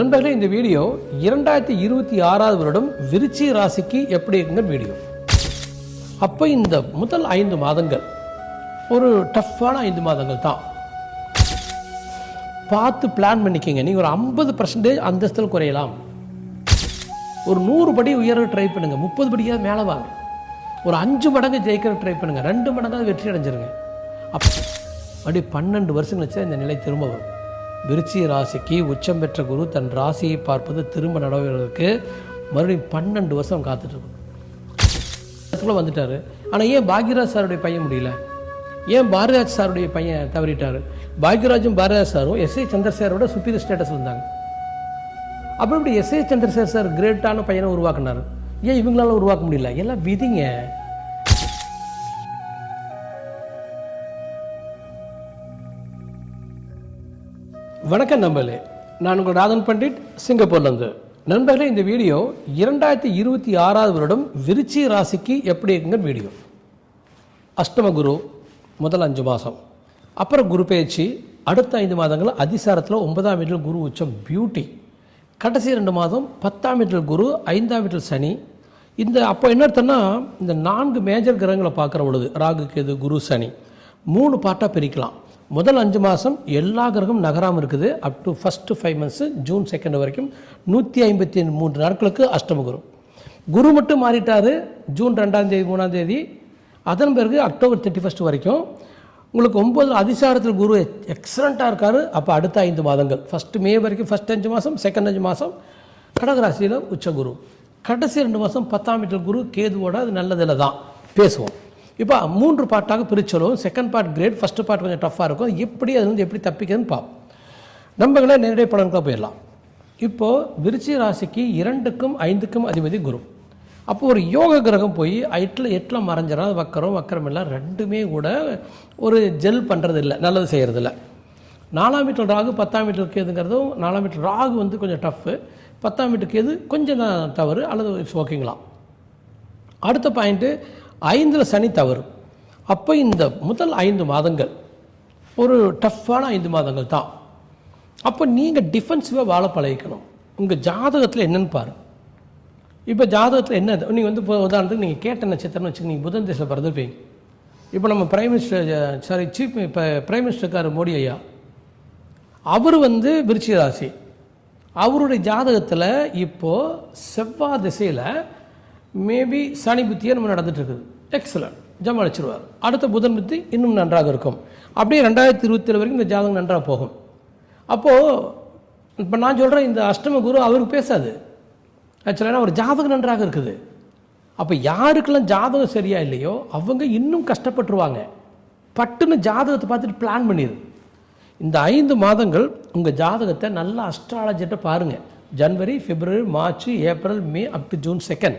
நண்பர்களே, இந்த வீடியோ 2026 வருடம் விருச்சிக ராசிக்கு எப்படி இருக்குங்க வீடியோ. அப்போ இந்த முதல் 5 மாதங்கள் ஒரு டஃப்பான 5 மாதங்கள் தான். பார்த்து பிளான் பண்ணிக்கங்க. நீங்கள் ஒரு 50% அந்தஸ்தில் குறையலாம். ஒரு 100 படி உயர ட்ரை பண்ணுங்க, 30 படியாவது மேலே வாங்க. ஒரு 5 மடங்கு ஜெயிக்கிற ட்ரை பண்ணுங்க, 2 மடங்காவது வெற்றி அடைஞ்சிருங்க. அப்படி 12 வருஷம் கழிச்சு இந்த நிலை திரும்ப வரும். விருச்சிக ராசிக்கு உச்சம் பெற்ற குரு தன் ராசியை பார்ப்பது திரும்ப நடவதற்கு மறுபடியும் 12 வருஷம் காத்துட்ருக்கும். வந்துட்டார். ஆனால் ஏன் பாக்யராஜ் சாருடைய பையன் முடியல? ஏன் பாரதிராஜ் சாருடைய பையன் தவறிட்டார்? பாக்யராஜும் பாரதிராஜ் சாரும் எஸ்ஐ சந்திரசேகரோட சுப்பீரியர் ஸ்டேட்டஸ் இருந்தாங்க. அப்போ இப்படி எஸ்ஐ சந்திரசேகர் சார் கிரேட்டான பையனை உருவாக்குனார். ஏன் இவங்களால உருவாக்க முடியல? எல்லாம் விதிங்க. வணக்கம் நண்பர்களே, நான் உங்கள் ராதன் பண்டிட், சிங்கப்பூர்லேருந்து. நண்பர்களே, இந்த வீடியோ 2026 வருடம் விருச்சிக ராசிக்கு எப்படி இருக்குங்க வீடியோ. அஷ்டம குரு முதல் 5 மாதம், அப்புறம் குரு பயிற்சி, அடுத்த 5 மாதங்கள் அதிசாரத்தில் 9ஆம் வீட்டில் குரு உச்சம் பியூட்டி, கடைசி 2 மாதம் 10ஆம் வீட்டில் குரு, 5ஆம் வீட்டில் சனி. இந்த அப்போ என்ன அர்த்தம்னா, இந்த 4 மேஜர் கிரகங்களை பார்க்குற பொழுது ராகு கேது குரு சனி 3 பார்ட்டாக பிரிக்கலாம். முதல் 5 மாதம் எல்லா கிரகம் நகராமல் இருக்குது. Up to first 5 months June 2 வரைக்கும் 153 நாட்களுக்கு அஷ்டம குரு. குரு மட்டும் மாறிட்டார் ஜூன் 2ஆம் தேதி 3ஆம் தேதி. அதன் பிறகு அக்டோபர் 31 வரைக்கும் உங்களுக்கு 9 அதிசாரத்தில் குரு எக்ஸலண்ட்டாக இருக்கார். அப்போ அடுத்த 5 மாதங்கள் ஃபஸ்ட்டு மே வரைக்கும் ஃபஸ்ட் 5 மாதம், செகண்ட் 5 மாதம் கடகராசியில் உச்ச குரு, கடைசி 2 மாதம் 10ஆம் வீட்டில் குரு கேதுவோட. அது நல்லதில் தான் பேசுவோம். இப்போ 3 பார்ட்டாக பிரிச்சலும். Second part great, first part கொஞ்சம் டஃப்பாக இருக்கும். எப்படி அது எப்படி தப்பிக்கிறதுன்னு பார்ப்போம். நம்மளே நேரடியாக பலனுக்குள்ள போயிடலாம். இப்போது விருச்சிக ராசிக்கு 2க்கும் 5க்கும் அதிபதி குரு. அப்போ ஒரு யோக கிரகம் போய் 8ல் மறைஞ்சிடும். அது வக்கரம் இல்லை, ரெண்டுமே கூட ஒரு ஜெல் பண்ணுறது இல்லை, நல்லது செய்கிறது இல்லை. 4ஆம் வீட்டில் ராகு 10ஆம் வீட்டில் கேதுங்கிறதும், 4ஆம் வீட்டில் ராகு கொஞ்சம் டஃப்பு, 10ஆம் வீட்டுக்கு கேது கொஞ்சம் தான் தவறு அல்லது இட்ஸ் ஓகேங்களாம். அடுத்த பாயிண்ட்டு 5ல் சனி தவறு. அப்போ இந்த முதல் 5 மாதங்கள் ஒரு டஃப்பான 5 மாதங்கள் தான். அப்போ நீங்கள் டிஃபென்சிவாக வாழ பழகிக்கணும். உங்கள் ஜாதகத்தில் என்னென்னு பாரு. இப்போ ஜாதகத்தில் என்ன, நீங்கள் இப்போ உதாரணத்துக்கு நீங்கள் கேட்ட நட்சத்திரம்னு வச்சுக்க, நீங்கள் புதன் தேசம் பிறந்துருப்பீங்க. இப்போ நம்ம பிரைம் மினிஸ்டர் இப்போ பிரைம் மினிஸ்டருக்கார் மோடி ஐயா, அவர் விருச்சிக ராசி. அவருடைய ஜாதகத்தில் இப்போது செவ்வாய் திசையில் மேபி சனி புத்தியே நம்ம நடந்துட்டுருக்குது. எக்ஸலண்ட், ஜமாளிச்சிருவார். அடுத்த புதன் புத்தி இன்னும் நன்றாக இருக்கும். அப்படியே 2027 வரைக்கும் இந்த ஜாதகம் நன்றாக போகும். அப்போது இப்போ நான் சொல்கிறேன், இந்த அஷ்டம குரு அவருக்கு பேசாது ஆக்சுவலாக. ஒரு ஜாதகம் நன்றாக இருக்குது. அப்போ யாருக்கெல்லாம் ஜாதகம் சரியாக இல்லையோ அவங்க இன்னும் கஷ்டப்பட்டுருவாங்க. பட்டுன்னு ஜாதகத்தை பார்த்துட்டு பிளான் பண்ணிடு. இந்த 5 மாதங்கள் உங்கள் ஜாதகத்தை நல்லா அஸ்ட்ராலஜிட்ட பாருங்கள். ஜனவரி, பிப்ரவரி, March, April, May up to June 2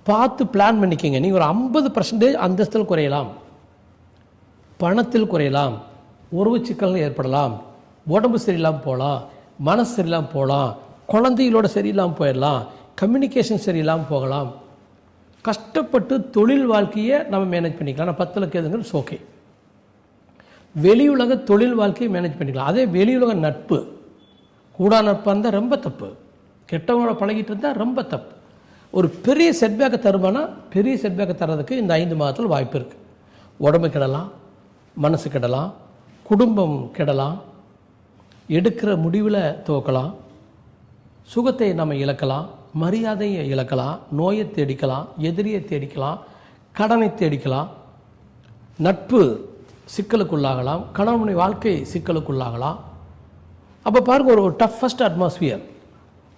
பார்த்து பிளான் பண்ணிக்கங்க. நீங்கள் ஒரு 50% அந்தஸ்தில் குறையலாம், பணத்தில் குறையலாம், உறவு சிக்கல்கள் ஏற்படலாம், உடம்பு சரியில்லாமல் போகலாம், மனசு சரியில்லாமல் போகலாம், குழந்தைகளோட சரியில்லாமல் போயிடலாம், கம்யூனிகேஷன் சரியில்லாமல் போகலாம். கஷ்டப்பட்டு தொழில் வாழ்க்கையை நம்ம மேனேஜ் பண்ணிக்கலாம். நான் 10ல் கேதுங்கிறது ஓகே. வெளியுலக தொழில் வாழ்க்கையை மேனேஜ் பண்ணிக்கலாம். அதே வெளியுலக நட்பு, கூடா நட்பாக இருந்தால் ரொம்ப தப்பு, கெட்டவங்களோட பழகிட்டு இருந்தால் ரொம்ப தப்பு. ஒரு பெரிய செட்பேக்கை தருமானா, பெரிய செட்பேக்கை தர்றதுக்கு இந்த 5 மாதத்தில் வாய்ப்பு இருக்குது. உடம்பு கெடலாம், மனசு கெடலாம், குடும்பம் கெடலாம், எடுக்கிற முடிவில் துவக்கலாம், சுகத்தை நம்ம இழக்கலாம், மரியாதையை இழக்கலாம், நோயை தேடிக்கலாம், எதிரியை தேடிக்கலாம், கடனை தேடிக்கலாம், நட்பு சிக்கலுக்குள்ளாகலாம், கணவனுடைய வாழ்க்கை சிக்கலுக்குள்ளாகலாம். அப்போ பாருங்கள், ஒரு டஃபஸ்ட் அட்மாஸ்பியர்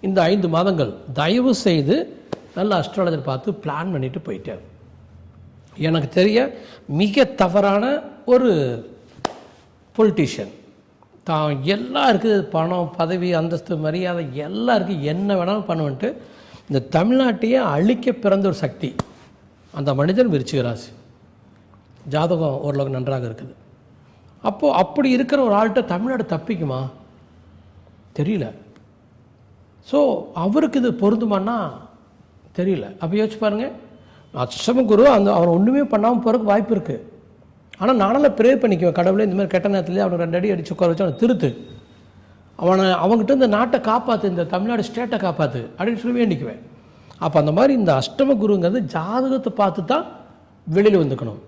இந்த 5 மாதங்கள். தயவு செய்து நல்ல அஸ்ட்ராலஜர் பார்த்து பிளான் பண்ணிவிட்டு போயிட்டார். எனக்கு தெரிய மிக தவறான ஒரு பொலிட்டீஷியன் தான். எல்லாம் இருக்குது, பணம், பதவி, அந்தஸ்து, மரியாதை எல்லாம் இருக்குது, என்ன வேணாலும் பண்ணுவேன்ட்டு இந்த தமிழ்நாட்டையே அழிக்க பிறந்த ஒரு சக்தி அந்த மனிதன் விருச்சிக ராசி. ஜாதகம் ஓரளவுக்கு நன்றாக இருக்குது. அப்போது அப்படி இருக்கிற ஒரு ஆள்கிட்ட தமிழ்நாடு தப்பிக்குமா தெரியல. ஸோ அவருக்கு இது பொருந்துமான்னா தெரியல. அப்போ யோசிச்சு பாருங்கள், அஷ்டம குரு அவர் ஒன்றுமே பண்ணாமல் போகிறதுக்கு வாய்ப்பு இருக்குது. ஆனால் நானெல்லாம் ப்ரே பண்ணிக்குவேன், கடவுளே இந்த மாதிரி கெட்ட நேரத்துலேயே அவனுக்கு 2 அடி அடித்து உட்கார வச்சு அவனை திருத்து. அவங்ககிட்ட இந்த நாட்டை காப்பாற்று, இந்த தமிழ்நாடு ஸ்டேட்டை காப்பாற்று அப்படின்னு சொல்லி வேண்டிக்குவேன். அப்போ அந்த மாதிரி இந்த அஷ்டம குருங்கிறது ஜாதகத்தை பார்த்து தான் வெளியில் வந்துக்கணும்.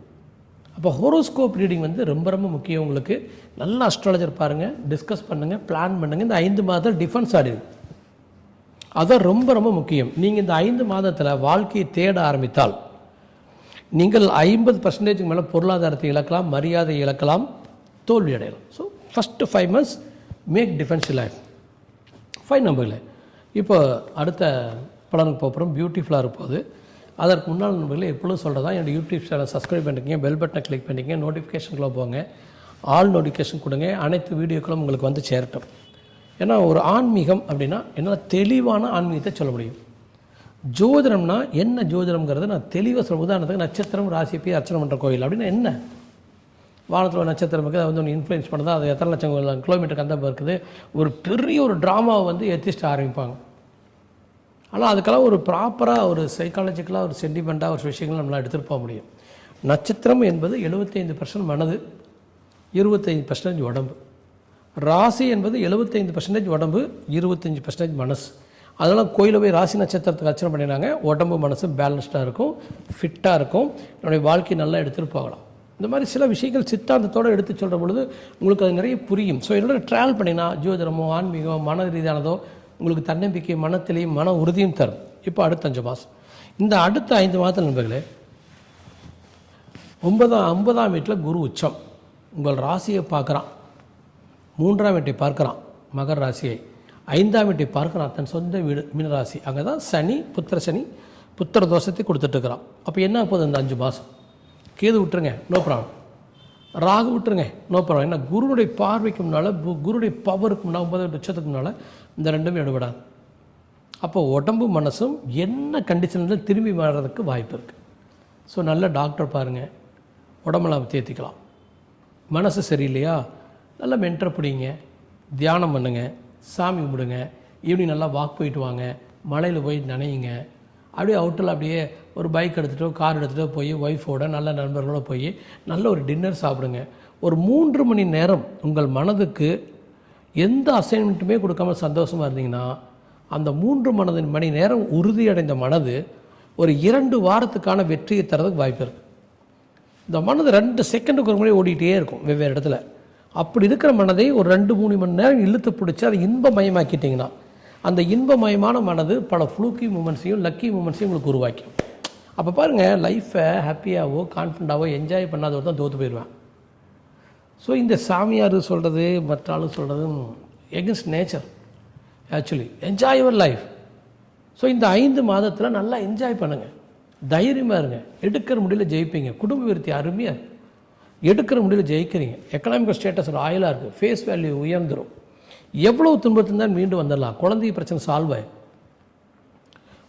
அப்போ ஹோரோஸ்கோப் ரீடிங் வந்து ரொம்ப ரொம்ப முக்கியம். உங்களுக்கு நல்ல அஸ்ட்ராலஜர் பாருங்கள், டிஸ்கஸ் பண்ணுங்கள், பிளான் பண்ணுங்கள். இந்த 5 மாதம் டிஃபென்ஸ் ஆடிது, அதான் ரொம்ப ரொம்ப முக்கியம். நீங்கள் இந்த 5 மாதத்தில் வாழ்க்கையை தேட ஆரம்பித்தால் நீங்கள் 50% மேலே பொருளாதாரத்தை இழக்கலாம், மரியாதை இழக்கலாம், தோல்வி அடையலாம். So first 5 months make defence life. Fine நம்பர்களே, இப்போ அடுத்த பலனுக்கு போகிறோம். பியூட்டிஃபுல்லாக இருப்போது. அதற்கு முன்னாள் நண்பர்களே எப்பொழுதும் சொல்கிறதா, என்னோடய யூடியூப் சேனல் சப்ஸ்கிரைப் பண்ணிக்கங்க, பெல் பட்டனை கிளிக் பண்ணிக்கங்க, நோட்டிஃபிகேஷனுக்குள்ளே போங்க, ஆல் நோட்டிஃபிகேஷன் கொடுங்க, அனைத்து வீடியோக்களும் உங்களுக்கு வந்து சேரட்டும். ஏன்னா ஒரு ஆன்மீகம் அப்படின்னா என்னால் தெளிவான ஆன்மீகத்தை சொல்ல முடியும். ஜோதிடம்னா என்ன, ஜோதிடம்ங்கிறத நான் தெளிவாக சொல்ல. உதாரணத்துக்கு நட்சத்திரம் ராசி போய் அர்ச்சனை பண்ணுற கோயில் அப்படின்னா என்ன, வானத்தில் ஒரு நட்சத்திரம் இருக்குது, அது வந்து ஒன்று இன்ஃப்ளூயன்ஸ் பண்ணுறது, அது எத்தனை லட்சம் கிலோமீட்டருக்கு அந்த இருக்குது. ஒரு பெரிய ஒரு ட்ராமாவை வந்து எத்திஸ்ட் ஆரம்பிப்பாங்க. ஆனால் அதுக்கெல்லாம் ஒரு ப்ராப்பராக ஒரு சைக்காலஜிக்கலாக ஒரு சென்டிமெண்ட்டாக ஒரு விஷயங்கள் நம்மளால் எடுத்துகிட்டு போக முடியும். நட்சத்திரம் என்பது 75% மனது, 25% உடம்பு. ராசி என்பது 75% உடம்பு, 25% மனசு. அதனால் கோயிலில் போய் ராசி நட்சத்திரத்துக்கு அர்ச்சனை பண்ணினாங்க, உடம்பு மனசு பேலன்ஸ்டாக இருக்கும், ஃபிட்டாக இருக்கும், என்னுடைய வாழ்க்கை நல்லா எடுத்துகிட்டு போகலாம். இந்த மாதிரி சில விஷயங்கள் சித்தாந்தத்தோடு எடுத்து சொல்கிற பொழுது உங்களுக்கு அது நிறைய புரியும். ஸோ என்னோட ட்ராவல் பண்ணினா ஜோதிடமோ ஆன்மீகம் மன ரீதியானதோ உங்களுக்கு தன்னம்பிக்கை, மனத்திலையும் மன உறுதியும் தரும். இப்போ அடுத்த 5 மாதம், இந்த அடுத்த 5 மாதத்தில் நண்பர்களே 9ஆம் வீட்டில் குரு உச்சம் உங்கள் ராசியை பார்க்குறான், 3ஆம் வீட்டை பார்க்குறான் மகர ராசியை, 5ஆம் வீட்டை பார்க்குறான் தன் சொந்த வீடு மீனராசி. அங்கே தான் சனி புத்திர தோஷத்தை கொடுத்துட்ருக்குறான். அப்போ என்ன போகுது இந்த 5 மாதம்? கேது விட்டுருங்க, நோ ப்ராப்ளம். ராகு விட்டுருங்க, நோ ப்ராப்ளம். ஏன்னா குருனுடைய பார்வைக்கு முன்னால், குருடைய பவருக்கு முன்னால், 9 லட்சத்துக்கு முன்னால் இந்த ரெண்டுமே எடுபடாது. அப்போ உடம்பு மனசும் என்ன கண்டிஷனில் திரும்பி வர்றதுக்கு வாய்ப்பு இருக்குது. ஸோ நல்ல டாக்டர் பாருங்கள், உடம்பெல்லாம் தேர்த்திக்கலாம். மனசு சரியில்லையா, நல்லா மென்டரை பிடிங்க, தியானம் பண்ணுங்கள், சாமி கும்பிடுங்க, ஈவினிங் நல்லா வாக் போயிட்டு வாங்க, மலையில் போய் நனையுங்க. அப்படியே அவுட்டில் அப்படியே ஒரு பைக் எடுத்துகிட்டோ கார் எடுத்துகிட்டோ போய் ஒய்ஃபோட நல்ல நண்பர்களோட போய் நல்ல ஒரு டின்னர் சாப்பிடுங்க. ஒரு 3 மணி நேரம் உங்கள் மனதுக்கு எந்த அசைன்மெண்ட்டுமே கொடுக்காம சந்தோஷமாக இருந்தீங்கன்னா அந்த 3 மணி நேரம் உறுதியடைந்த மனது ஒரு 2 வாரத்துக்கான வெற்றியை தரதுக்கு வாய்ப்பு இருக்குது. இந்த மனது 2 செகண்டுக்கு ஒரு முறை ஓடிக்கிட்டே இருக்கும் வெவ்வேறு இடத்துல. அப்படி இருக்கிற மனதை ஒரு 2-3 மணி நேரம் இழுத்து பிடிச்சி அதை இன்பமயமாக்கிட்டிங்கன்னா அந்த இன்பமயமான மனது பல ஃப்ளூக்கி மூமெண்ட்ஸையும் லக்கி மூமெண்ட்ஸையும் உங்களுக்கு உருவாக்கும். அப்போ பாருங்கள், லைஃப்பை ஹாப்பியாகவோ கான்ஃபிடண்ட்டாகவோ என்ஜாய் பண்ணாதவர் தான் தோற்று போயிடுவேன். ஸோ இந்த சாமியார் சொல்கிறது மற்ற ஆளு சொல்கிறதும் against nature. Actually enjoy your life. So இந்த 5 மாதத்தில் நல்லா என்ஜாய் பண்ணுங்கள், தைரியமாக இருங்க. எடுக்கிற முடியல ஜெயிப்பீங்க. குடும்ப விருத்தி அருமையாக இருக்குது, எடுக்கிற முடியல ஜெயிக்கிறீங்க. எக்கனாமிக்கல் ஸ்டேட்டஸ் ஆயிலாக இருக்குது, ஃபேஸ் வேல்யூ உயர்ந்துடும். எவ்வளோ துன்பத்திருந்தாலும் மீண்டு வந்துடலாம். குழந்தை பிரச்சனை சால்வ் ஆகும்.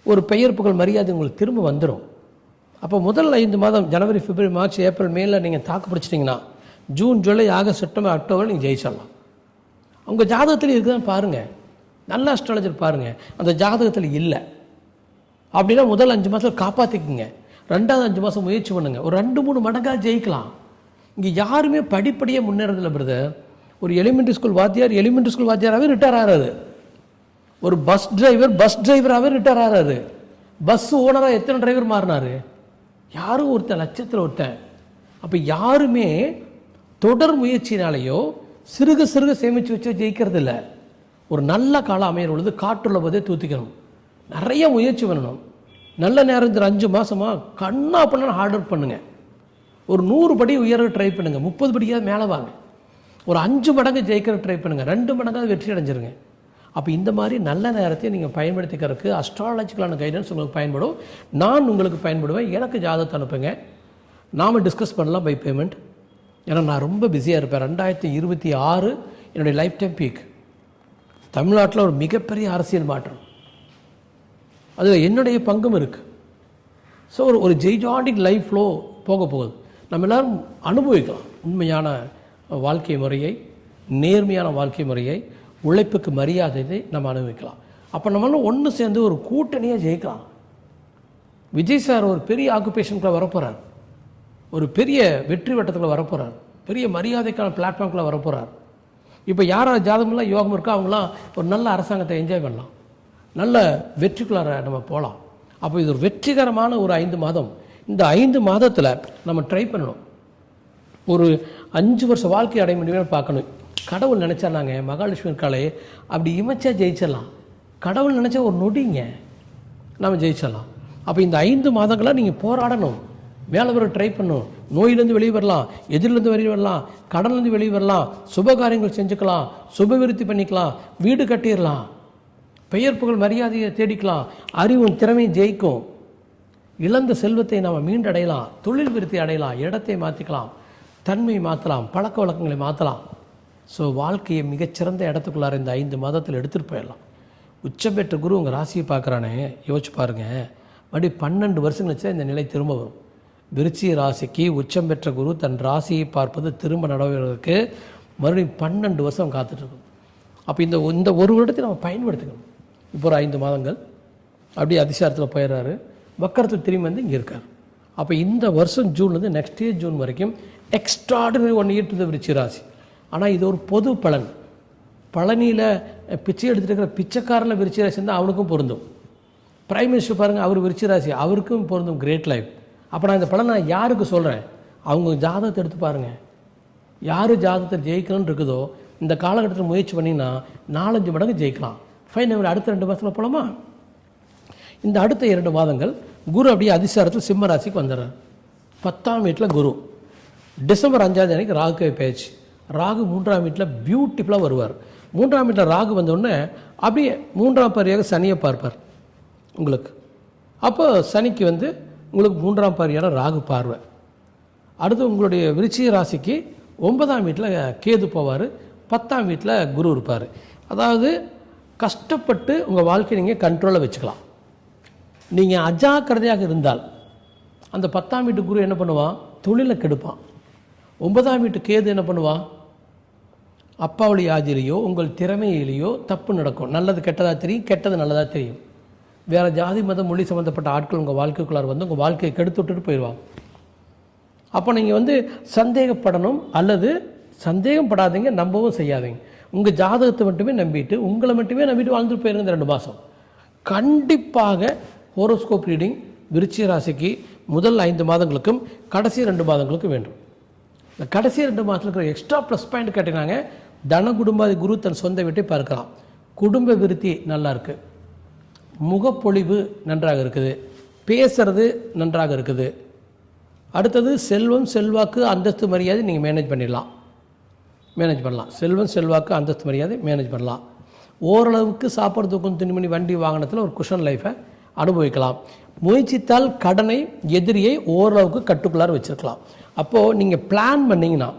ஒரு பெயர் புகழ் மரியாதை உங்களுக்கு திரும்ப வந்துடும். அப்போ முதல் 5 மாதம் ஜனவரி பிப்ரவரி மார்ச் ஏப்ரல் மேல நீங்கள் தாக்கு பிடிச்சிட்டிங்கன்னா June July August September October நீங்கள் ஜெயிச்சிடலாம். உங்கள் ஜாதகத்தில் இருக்குதான்னு பாருங்கள், நல்ல அஸ்ட்ராலஜர் பாருங்கள். அந்த ஜாதகத்தில் இல்லை அப்படின்னா முதல் 5 மாதத்தில் காப்பாற்றிக்குங்க. 2வது 5 மாதம் முயற்சி பண்ணுங்கள், ஒரு 2-3 மடங்காக ஜெயிக்கலாம். இங்கே யாருமே படிப்படியாக முன்னேறதில்லை பிரதர். ஒரு எலிமெண்ட்ரி ஸ்கூல் வாத்தியாராகவே ரிட்டையர் ஆகிறாரு. ஒரு பஸ் டிரைவராகவே ரிட்டையர் ஆகிறாரு. பஸ் ஓனராக எத்தனை டிரைவர் மாறினார்? யாரும் ஒருத்தன், லட்சத்தில் ஒருத்தன். அப்போ யாருமே தொடர் முயற்சினாலேயோ சிறுக சேமித்து வச்சு ஜெயிக்கிறது இல்லை. ஒரு நல்ல காலம் அமையிற பொழுது காற்றுள்ள போதே தூத்திக்கணும், நிறைய முயற்சி பண்ணணும். நல்ல நேரம் இந்த 5 மாதமாக கண்ணா பண்ண ஹார்ட் ஒர்க் பண்ணுங்கள். ஒரு 100 படி உயர ட்ரை பண்ணுங்கள், 30 படிக்காவது மேலே வாங்க. ஒரு 5 மடங்கு ஜெயிக்கிற ட்ரை பண்ணுங்கள், 2 மடங்காவது வெற்றி அடைஞ்சிருங்க. அப்போ இந்த மாதிரி நல்ல நேரத்தை நீங்கள் பயன்படுத்திக்கிறதுக்கு அஸ்ட்ராலஜிக்கலான கைடன்ஸ் உங்களுக்கு பயன்படும். நான் உங்களுக்கு பயன்படுவேன். எனக்கு ஜாதகத்தை அனுப்புங்க, நாம் டிஸ்கஸ் பண்ணலாம் பை பேமெண்ட். ஏன்னா நான் ரொம்ப பிஸியாக இருப்பேன். 2026 என்னுடைய லைஃப் டைம் பீக். தமிழ்நாட்டில் ஒரு மிகப்பெரிய அரசியல் மாற்றம், அதில் என்னுடைய பங்கும் இருக்குது. ஸோ ஒரு ஜெய்ஜாண்டிக் லைஃப் ஃப்ளோ போக போகுது. நம்ம எல்லோரும் அனுபவிக்கலாம் உண்மையான வாழ்க்கை முறையை, நேர்மையான வாழ்க்கை முறையை, உழைப்புக்கு மரியாதையை நம்ம அனுபவிக்கலாம். அப்போ நம்மளும் ஒன்று சேர்ந்து ஒரு கூட்டணியாக ஜெயிக்கலாம். விஜய் சார் ஒரு பெரிய ஆக்குபேஷனுக்குள்ளே வரப்போகிறார், ஒரு பெரிய வெற்றி வட்டத்துக்குள்ளே வரப்போகிறார், பெரிய மரியாதைக்கான பிளாட்ஃபார்முக்குள்ளே வரப்போகிறார். இப்போ யார் ஜாதகமெல்லாம் யோகம் இருக்கோ அவங்களாம் ஒரு நல்ல அரசாங்கத்தை என்ஜாய் பண்ணலாம், நல்ல வெற்றிக்குள்ளார நம்ம போகலாம். அப்போ இது ஒரு வெற்றிகரமான ஒரு 5 மாதம். இந்த 5 மாதத்தில் நம்ம ட்ரை பண்ணணும். ஒரு 5 வருஷ வாழ்க்கை அடைய முடியுமே பார்க்கணும். கடவுள் நினச்சாலாங்க, மகாலட்சுமி இருக்காளே அப்படி இமைச்சா ஜெயிச்சிடலாம். கடவுள் நினச்சா ஒரு நொடிங்க நம்ம ஜெயிச்சிடலாம். அப்போ இந்த 5 மாதங்களாக நீங்கள் போராடணும், மேலே வர ட்ரை பண்ணணும். நோயிலேருந்து வெளியே வரலாம், எதிரிலேருந்து வெளியே வரலாம், கடன்லேருந்து வெளியே வரலாம், சுபகாரியங்கள் செஞ்சுக்கலாம், சுபவிருத்தி பண்ணிக்கலாம், வீடு கட்டிடலாம், பெயர் புகழ் மரியாதையை தேடிக்கலாம், அறிவும் திறமையும் ஜெயிக்கும், இழந்த செல்வத்தை நாம் மீண்டடையலாம், தொழில் விருத்தி அடையலாம், இடத்தை மாற்றிக்கலாம், தன்மை மாற்றலாம், பழக்க வழக்கங்களை மாற்றலாம். ஸோ வாழ்க்கையை மிகச்சிறந்த இடத்துக்குள்ளார இந்த 5 மாதத்தில் எடுத்துகிட்டு போயிடலாம். உச்சம் பெற்ற குரு உங்கள் ராசியை பார்க்குறானே, யோசிச்சு பாருங்கள். மறுபடியும் 12 வருஷம் கழிச்சு இந்த நிலை திரும்ப வரும். விருச்சிக ராசிக்கு உச்சம் பெற்ற குரு தன் ராசியை பார்ப்பது திரும்ப நடவதற்கு மறுபடியும் 12 வருஷம் காத்துட்ருக்கும். அப்போ இந்த ஒரு வருடத்தை நம்ம பயன்படுத்திக்கணும். இப்போ ஒரு 5 மாதங்கள் அப்படியே அதிசாரத்தில் போயிடுறாரு, வக்கரத்தில் திரும்பி வந்து இங்கே இருக்கார். அப்போ இந்த வருஷம் ஜூன்லேருந்து நெக்ஸ்ட் இயர் ஜூன் வரைக்கும் எக்ஸ்ட்ராடினரி 1 இயர் டு விருச்சிக ராசி. ஆனால் இது ஒரு பொது பலன். பழனியில் பிச்சை எடுத்துகிட்டு இருக்கிற பிச்சைக்காரில் விருச்சிக ராசி இருந்தால் அவனுக்கும் பொருந்தும். பிரைம் மினிஸ்டர் பாருங்கள், அவர் விருச்சிக ராசி, அவருக்கும் பொருந்தும் கிரேட் லைஃப். அப்போ நான் இந்த பலன் நான் யாருக்கு சொல்கிறேன்? அவங்க ஜாதகத்தை எடுத்து பாருங்கள். யார் ஜாதகத்தை ஜெயிக்கணும்னு இருக்குதோ இந்த காலகட்டத்தில் முயற்சி பண்ணிங்கன்னா 4-5 மடங்கு ஜெயிக்கலாம். ஃபைன். நம்ம அடுத்த 2 மாதத்தில் போகலாமா? இந்த அடுத்த 2 மாதங்கள் குரு அப்படியே அதிசாரத்தில் சிம்ம ராசிக்கு வந்துடுறார். 10ஆம் வீட்டில் குரு. டிசம்பர் 5ஆம் தேதிக்கு ராகுக்கு பேச்சு. ராகு 3ஆம் வீட்டில் பியூட்டிஃபுல்லாக வருவார். 3ஆம் வீட்டில் ராகு வந்தோடனே அப்படியே 3ஆம் பார்வையாக சனியை பார்ப்பார் உங்களுக்கு. அப்போ சனிக்கு வந்து உங்களுக்கு 3ஆம் பார்வையான ராகு பார்வை. அடுத்து உங்களுடைய விருச்சிக ராசிக்கு 9ஆம் வீட்டில் கேது போவார், 10ஆம் வீட்டில் குரு இருப்பார். அதாவது கஷ்டப்பட்டு உங்கள் வாழ்க்கையை நீங்கள் கண்ட்ரோலில் வச்சுக்கலாம். நீங்கள் அஜாக்கிரதையாக இருந்தால் அந்த 10ஆம் வீட்டு குரு என்ன பண்ணுவான்? தொழிலை கெடுப்பான். 9ஆம் வீட்டு கேது என்ன பண்ணுவான்? அப்பாவுடைய ஆதிலையோ உங்கள் திறமையிலேயோ தப்பு நடக்கும். நல்லது கெட்டதாக தெரியும், கெட்டது நல்லதாக தெரியும். வேறு ஜாதி மதம் மொழி சம்மந்தப்பட்ட ஆட்கள் உங்கள் வாழ்க்கைக்குள்ளார வந்து உங்கள் வாழ்க்கையை கெடுத்து விட்டுட்டு போயிடுவாங்க. அப்போ நீங்கள் வந்து சந்தேகப்படணும், அல்லது சந்தேகம் படாதீங்க, நம்பவும் செய்யாதீங்க. உங்கள் ஜாதகத்தை மட்டுமே நம்பிட்டு உங்களை மட்டுமே நம்பிட்டு வாழ்ந்துட்டு போயிருங்க. இந்த 2 மாதம் கண்டிப்பாக ஹோரோஸ்கோப் ரீடிங் விருச்சிக ராசிக்கு முதல் 5 மாதங்களுக்கும் கடைசி 2 மாதங்களுக்கும் வேண்டும். இந்த கடைசி 2 மாதத்தில் இருக்கிற எக்ஸ்ட்ரா ப்ளஸ் பாயிண்ட் கேட்டினாங்க. தன குடும்பாதி குரு தன் சொந்த வீட்டை பார்க்கலாம். குடும்ப விருத்தி நல்லா இருக்குது, முகப்பொழிவு நன்றாக இருக்குது, பேசுறது நன்றாக இருக்குது. அடுத்தது செல்வம் செல்வாக்கு அந்தஸ்து மரியாதை நீங்கள் மேனேஜ் பண்ணலாம். செல்வம் செல்வாக்கு அந்தஸ்து மரியாதை மேனேஜ் பண்ணலாம். ஓரளவுக்கு சாப்பாடு தூக்கம் துணிமணி வண்டி வாகனத்தில் ஒரு குஷன் லைஃப்பை அனுபவிக்கலாம். முயற்சித்தால் கடனை எதிரியை ஓரளவுக்கு கட்டுக்குள்ளார வச்சுருக்கலாம். அப்போது நீங்கள் பிளான் பண்ணிங்கன்னா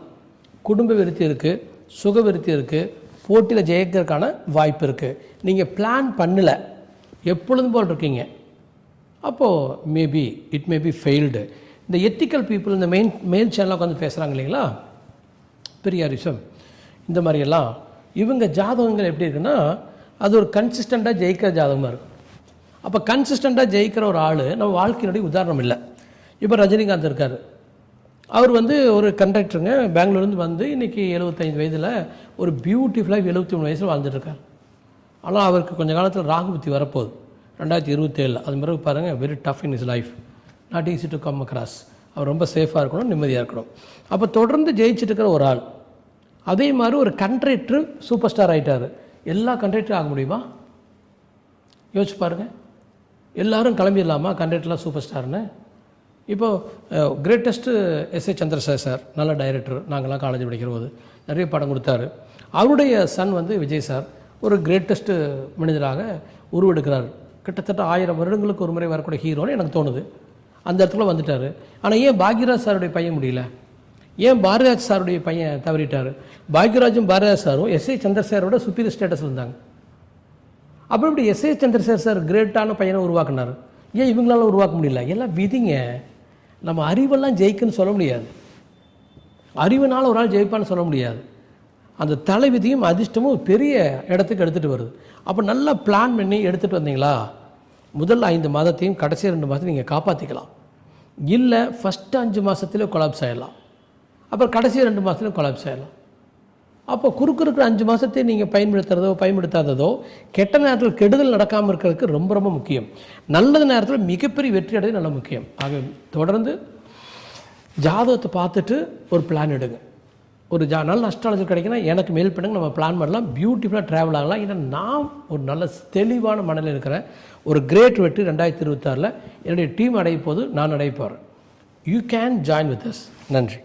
குடும்ப விருத்தி இருக்குது, சுக விருத்தி இருக்குது, போட்டியில் ஜெயிக்கிறதுக்கான வாய்ப்பு இருக்குது. நீங்கள் பிளான் பண்ணலை, எப்பொழுதும் போல் இருக்கீங்க, அப்போது இட் மே பி ஃபெயில்டு. இந்த எத்திக்கல் பீப்புள் இந்த மெயின் சேனலில் உட்காந்து பேசுகிறாங்க இல்லைங்களா, பெரியாரிசம் இந்த மாதிரியெல்லாம், இவங்க ஜாதகங்கள் எப்படி இருக்குன்னா அது ஒரு கன்சிஸ்டண்ட்டாக ஜெயிக்கிற ஜாதகமாக இருக்கும். அப்போ கன்சிஸ்டண்ட்டாக ஜெயிக்கிற ஒரு ஆள் நம்ம வாழ்க்கையினுடைய உதாரணம் இல்லை. இப்போ ரஜினிகாந்த் இருக்கார், அவர் வந்து ஒரு கண்டக்டருங்க, பெங்களூர்லேருந்து வந்து இன்றைக்கி 75 வயதில் ஒரு பியூட்டிஃபுல்லாக 73 வயசில் வாழ்ந்துட்டுருக்கார். ஆனால் அவருக்கு கொஞ்சம் காலத்தில் ராகு புத்தி வரப்போகுது 2027. அது மாதிரி பாருங்கள், very tough in is life, not easy to come across. அவர் ரொம்ப சேஃபாக இருக்கணும், நிம்மதியாக இருக்கணும். அப்போ தொடர்ந்து ஜெயிச்சுட்டு இருக்கிற ஒரு ஆள். அதே மாதிரி ஒரு கண்ட்ராக்டர் சூப்பர் ஸ்டார் ஆகிட்டார். எல்லா கண்ட்ராக்டரும் ஆக முடியுமா? யோசிச்சு பாருங்கள். எல்லோரும் கிளம்பிடலாமா கண்ட்ராக்டர்லாம் சூப்பர் ஸ்டார்னு? இப்போது கிரேட்டஸ்ட்டு எஸ்.ஏ. சந்திரசேகர் சார், நல்ல டைரக்டர், நாங்கள்லாம் காலேஜ் படிக்கிற போது நிறைய படம் கொடுத்தாரு. அவருடைய சன் வந்து விஜய் சார் ஒரு கிரேட்டஸ்ட்டு மனிதராக உருவெடுக்கிறார். கிட்டத்தட்ட 1000 வருடங்களுக்கு ஒரு முறை வரக்கூடிய ஹீரோன்னு எனக்கு தோணுது. அந்த இடத்துல வந்துட்டார். ஆனால் ஏன் பாக்யராஜ் சாருடைய பையன் முடியல? ஏன் பாரதிராஜ் சாருடைய பையன் தவறிட்டார்? பாக்யராஜும் பாரதிராஜ் சாரும் எஸ்.ஏ. சந்திரசேகரோட சுப்பீரியர் ஸ்டேட்டஸில் இருந்தாங்க. அப்போ இப்படி எஸ்.ஏ. சந்திரசேகர் சார் கிரேட்டான பையனை உருவாக்குனார், ஏன் இவங்களால உருவாக்க முடியல? எல்லாம் விதிங்க. நம்ம அறிவெல்லாம் ஜெயிக்குன்னு சொல்ல முடியாது, அறிவுனால ஒரு ஆள் ஜெயிப்பான்னு சொல்ல முடியாது. அந்த தலைவிதியும் அதிர்ஷ்டமும் பெரிய இடத்துக்கு எடுத்துகிட்டு வருது. அப்போ நல்லா பிளான் பண்ணி எடுத்துகிட்டு வந்தீங்களா, முதல் 5 மாதத்தையும் கடைசி 2 மாதத்தையும் நீங்கள் காப்பாற்றிக்கலாம். இல்லை ஃபஸ்ட்டு 5 மாதத்துலேயே கொலாப்ஸ் ஆகிடலாம், அப்புறம் கடைசி 2 மாதத்துலேயும் கொலாப்ஸ் ஆகிடலாம். அப்போ குறுக்கு இருக்கிற 5 மாதத்தை நீங்கள் பயன்படுத்தாததோ கெட்ட நேரத்தில் கெடுதல் நடக்காமல் இருக்கிறதுக்கு ரொம்ப ரொம்ப முக்கியம். நல்லது நேரத்தில் மிகப்பெரிய வெற்றி அடைவது நல்ல முக்கியம். ஆக தொடர்ந்து ஜாதகத்தை பார்த்துட்டு ஒரு பிளான் எடுங்க. ஒரு நல்ல அஸ்ட்ராலஜர் கிடைக்குன்னா எனக்கு மெயில் பண்ணுங்க, நம்ம பிளான் பண்ணலாம், பியூட்டிஃபுல்லாக ட்ராவல் ஆகலாம். ஏன்னா நான் ஒரு நல்ல தெளிவான மனநிலை இருக்கிறேன். ஒரு கிரேட் வெற்றி 2026 என்னுடைய டீம் அடைய போது நான் அடைய போகிறேன். You can join with us. நன்றி.